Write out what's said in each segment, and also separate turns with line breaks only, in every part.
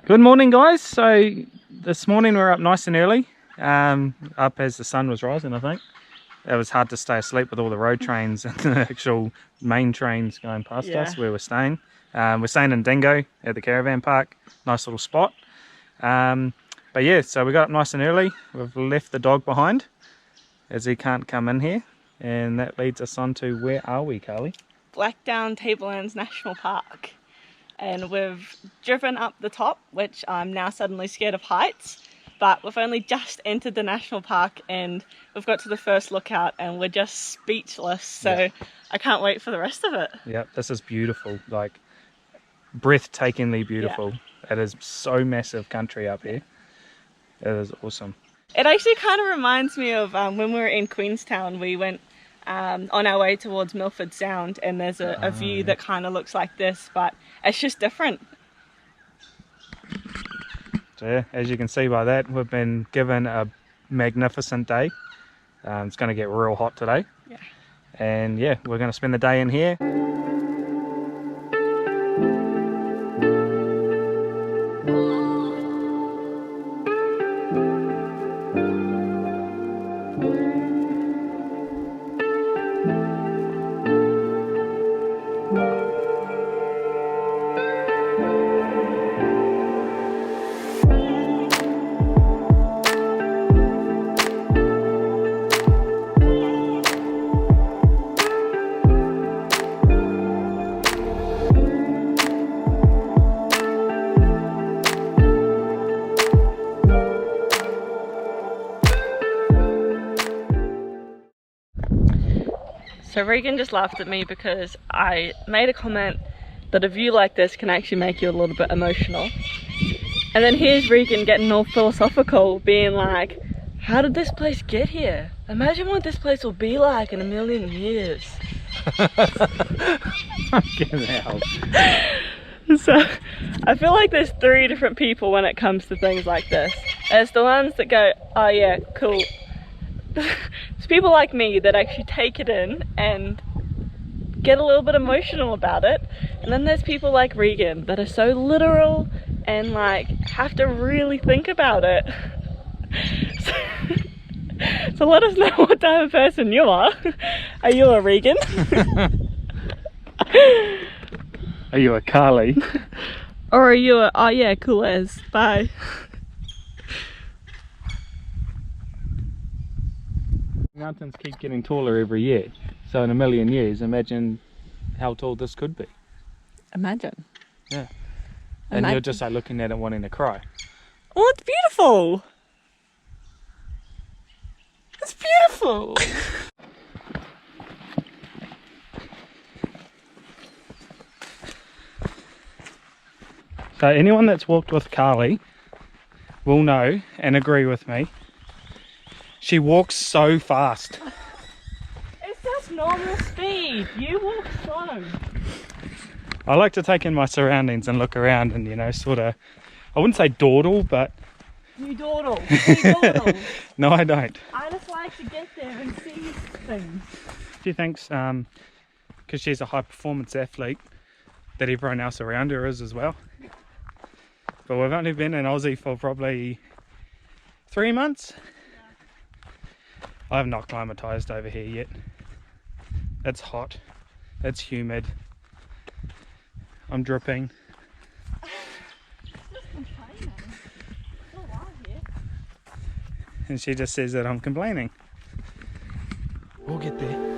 Good morning, guys. So this morning we're up nice and early, up as the sun was rising. I think it was hard to stay asleep with all the road trains and the actual main trains going past us where we're staying. We're staying in Dingo at the caravan park, nice little spot. But yeah, so we got up nice and early. We've left the dog behind as he can't come in here, and that leads us on to, where are we, Carly?
Blackdown Tablelands National Park. And we've driven up the top, which I'm now suddenly scared of heights, but we've only just entered the national park and we've got to the first lookout and we're just speechless, so I can't wait for the rest of it.
Yeah, this is beautiful, like breathtakingly beautiful. It is so massive country up here. It is awesome.
It actually kind of reminds me of when we were in Queenstown. We went on our way towards Milford Sound, and there's a view that kind of looks like this, but it's just different.
So yeah, as you can see by that, we've been given a magnificent day. It's going to get real hot today.
Yeah.
And yeah, we're going to spend the day in here.
So Regan just laughed at me because I made a comment that a view like this can actually make you a little bit emotional. And then here's Regan getting all philosophical, being like, how did this place get here? Imagine what this place will be like in a million years.
Fucking hell.
So I feel like there's three different people when it comes to things like this. There's the ones that go, oh yeah, cool. It's people like me that actually take it in and get a little bit emotional about it, and then there's people like Regan that are so literal and like have to really think about it. So let us know what type of person you are. Are you a Regan?
Are you a Carly?
Or are you a, oh yeah, cool as, bye.
Mountains keep getting taller every year, so in a million years, imagine how tall this could be.
Imagine.
Yeah. And you're just like looking at it wanting to cry.
Oh, it's beautiful. It's beautiful.
So anyone that's walked with Carly will know and agree with me. She walks so fast.
It's just normal speed. You walk slow.
I like to take in my surroundings and look around and, you know, sort of, I wouldn't say dawdle, but...
You dawdle. You dawdle.
No, I don't.
I just like to get there and see things.
She thinks, because she's a high performance athlete, that everyone else around her is as well. But we've only been in Aussie for probably 3 months. I have not climatised over here yet. It's hot, it's humid, I'm dripping. And she just says that I'm complaining. We'll get there.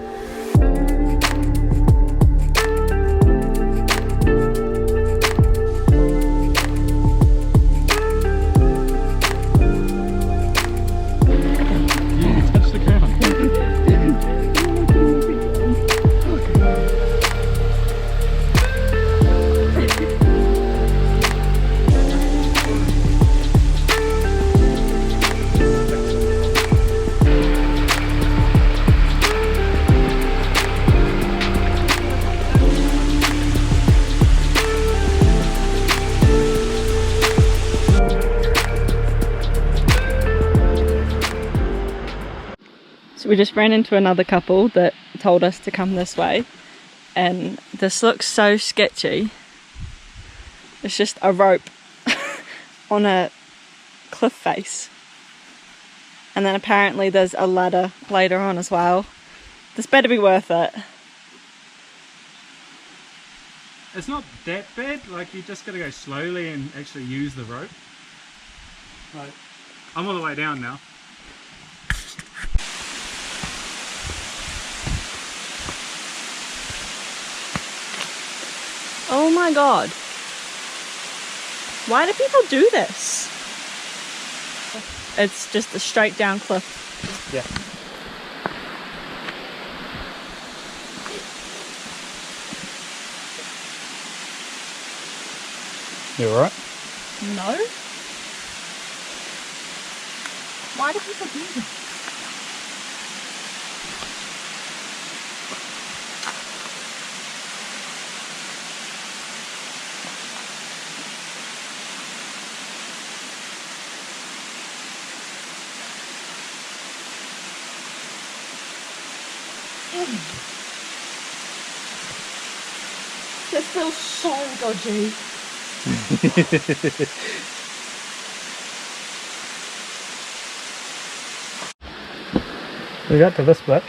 We just ran into another couple that told us to come this way, and this looks so sketchy. It's just a rope on a cliff face. And then apparently there's a ladder later on as well. This better be worth it.
It's not that bad, like you just gotta go slowly and actually use the rope. Like, I'm all the way down now.
Oh my god. Why do people do this? It's just a straight down cliff.
Yeah. You alright?
No. Why do people do this? This feels so dodgy.
We got to this bit.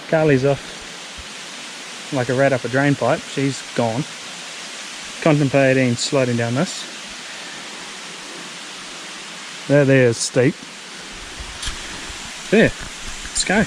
Carly's off like a rat up a drain pipe. She's gone. Contemplating sliding down this. There's steep. There. Let's go.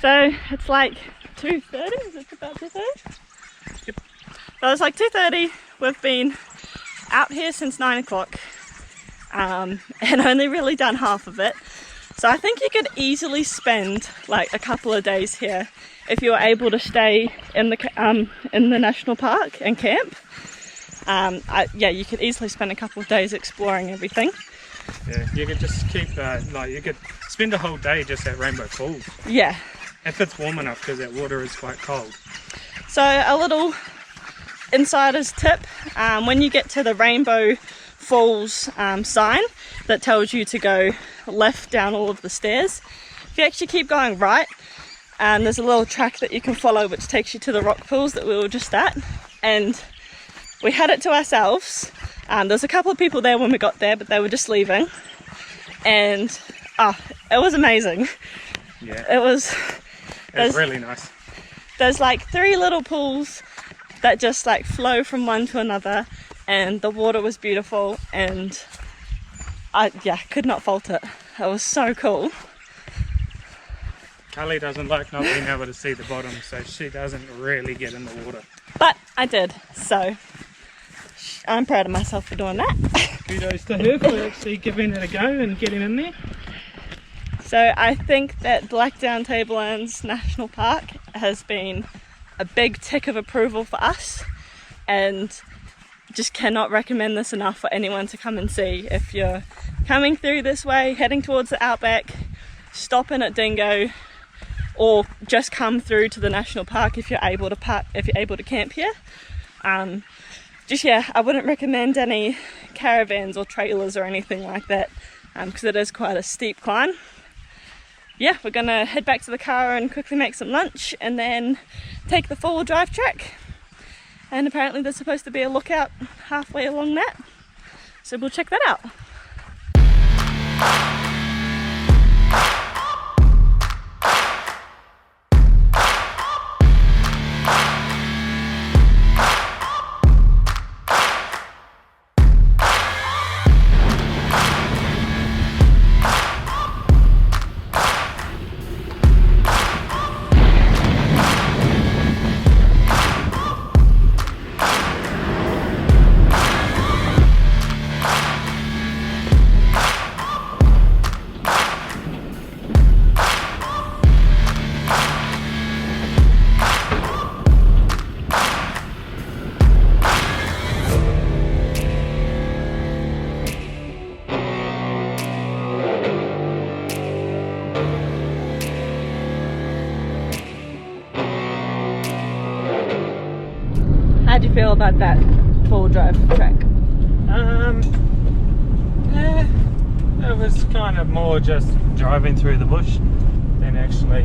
So it's like 2:30, is it about 2:30?
Yep.
So it's like 2:30, we've been out here since 9 o'clock and only really done half of it. So I think you could easily spend like a couple of days here if you were able to stay in the national park and camp. Yeah, you could easily spend a couple of days exploring everything.
Yeah, you could just keep, like you could spend a whole day just at Rainbow Falls.
Yeah.
If it's warm enough, because that water is quite cold.
So a little insider's tip, when you get to the Rainbow Falls sign that tells you to go left down all of the stairs, if you actually keep going right, there's a little track that you can follow which takes you to the rock pools that we were just at, and we had it to ourselves. There's a couple of people there when we got there, but they were just leaving, and it was amazing.
Yeah,
it was
really nice.
There's like 3 little pools that just like flow from one to another, and the water was beautiful, and I could not fault it. It was so cool.
Carly doesn't like not being able to see the bottom, so she doesn't really get in the water.
But I did, so I'm proud of myself for doing that.
Kudos to her for actually giving it a go and getting in there.
So I think that Blackdown Tablelands National Park has been a big tick of approval for us, and just cannot recommend this enough for anyone to come and see. If you're coming through this way, heading towards the outback, stop in at Dingo, or just come through to the national park if you're able to camp here. just yeah, I wouldn't recommend any caravans or trailers or anything like that because it is quite a steep climb. Yeah, we're gonna head back to the car and quickly make some lunch and then take the 4-wheel drive track. And apparently there's supposed to be a lookout halfway along that, so we'll check that out. How do you feel about that 4-wheel drive track?
Yeah, it was kind of more just driving through the bush than actually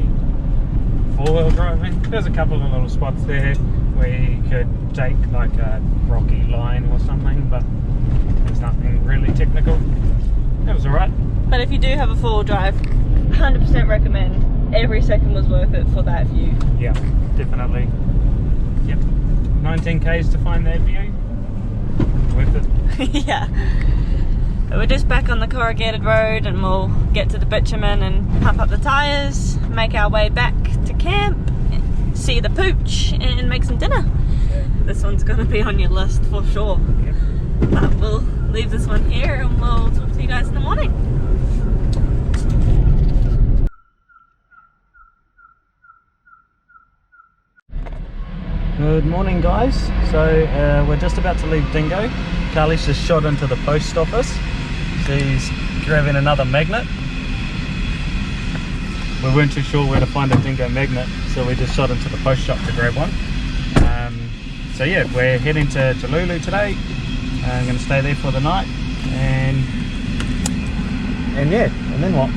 4-wheel driving. There's a couple of little spots there where you could take like a rocky line or something, but there's nothing really technical. It was alright.
But if you do have a 4-wheel drive, 100% recommend. Every second was worth it for that view.
Yeah, definitely. Yep. 19 k's to find that view. Worth it.
Yeah. But we're just back on the corrugated road and we'll get to the bitumen and pump up the tyres, make our way back to camp, see the pooch and make some dinner.
Yeah.
This one's going to be on your list for sure.
Yep.
But we'll leave this one here and we'll talk to you guys in the morning.
Good morning, guys. So we're just about to leave Dingo. Carly's just shot into the post office. She's grabbing another magnet. We weren't too sure where to find a Dingo magnet, so we just shot into the post shop to grab one. So yeah, we're heading to Dululu today. I'm going to stay there for the night, and yeah, and then what?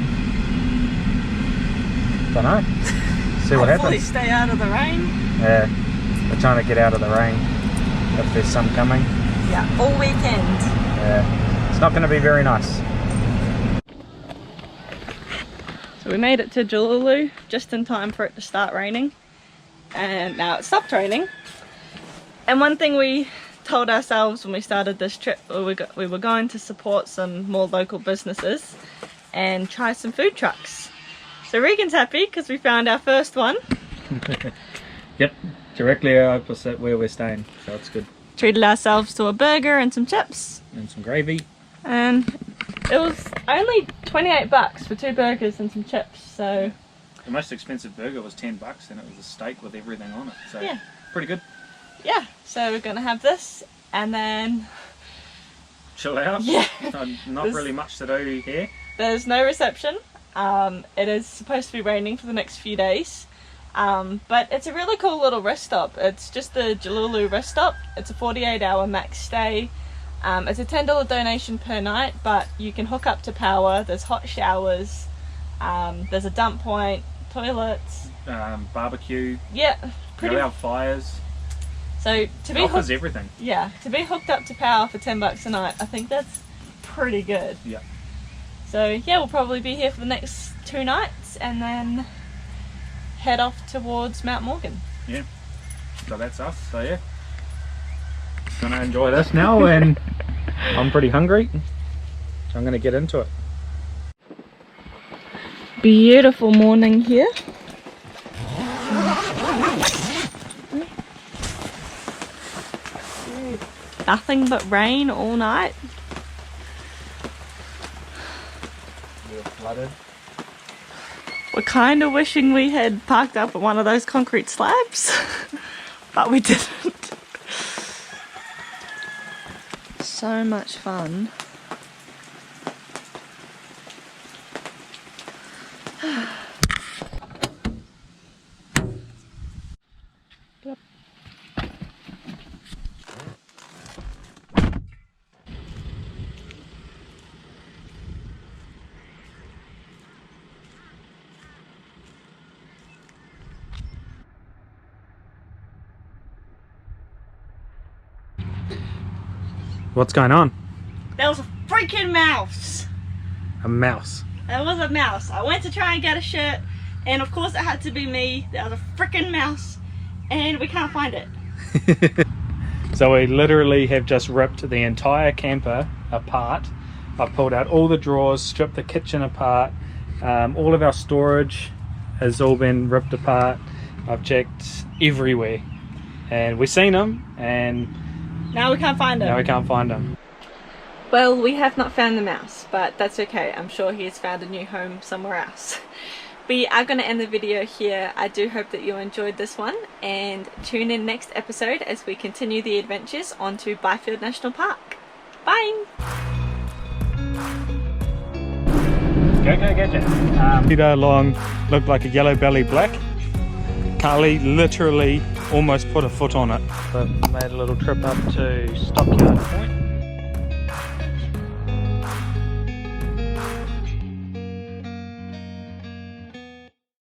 Don't know. See what
Hopefully
happens.
stay out of the rain.
Yeah, we're trying to get out of the rain if there's some coming.
Yeah, all weekend.
Yeah, it's not going to be very nice.
So we made it to Dululu just in time for it to start raining, and now it stopped raining. And one thing we told ourselves when we started this trip, we were going to support some more local businesses and try some food trucks. So Regan's happy because we found our first one.
Yep, directly opposite where we're staying, so it's good.
Treated ourselves to a burger and some chips.
And some gravy.
And it was only 28 bucks for 2 burgers and some chips, so...
The most expensive burger was 10 bucks and it was a steak with everything on it, so
yeah,
pretty good.
Yeah, so we're gonna have this and then...
Chill out.
Yeah.
Not really much to do here.
There's no reception. It is supposed to be raining for the next few days. But it's a really cool little rest stop. It's just the Dululu rest stop. It's a 48-hour max stay. It's a $10 donation per night, but you can hook up to power. There's hot showers. There's a dump point, toilets.
Barbecue.
Yeah, pretty.
Out fires.
So to be
offers everything.
Yeah, to be hooked up to power for 10 bucks a night, I think that's pretty good.
Yeah.
So yeah, we'll probably be here for the next 2 nights and then head off towards Mount Morgan.
Yeah. So that's us. So yeah. Gonna enjoy this now, and I'm pretty hungry, so I'm gonna get into it.
Beautiful morning here. Nothing but rain all night.
We're flooded.
We're kind of wishing we had parked up at one of those concrete slabs, but we didn't. So much fun.
What's going on?
There was a freaking mouse.
A mouse.
There was a mouse. I went to try and get a shirt, and of course it had to be me. There was a freaking mouse, and we can't find it.
So we literally have just ripped the entire camper apart. I've pulled out all the drawers, stripped the kitchen apart. All of our storage has all been ripped apart. I've checked everywhere, and we've seen them, and
Now we can't find him.
now we can't find them.
Well, we have not found the mouse, but that's okay. I'm sure he has found a new home somewhere else. We are going to end the video here. I do hope that you enjoyed this one, and tune in next episode as we continue the adventures onto Byfield National Park. Bye!
Go, gadget. Peter Long looked like a yellow belly black. Carly literally almost put a foot on it. But made a little trip up to Stockyard Point.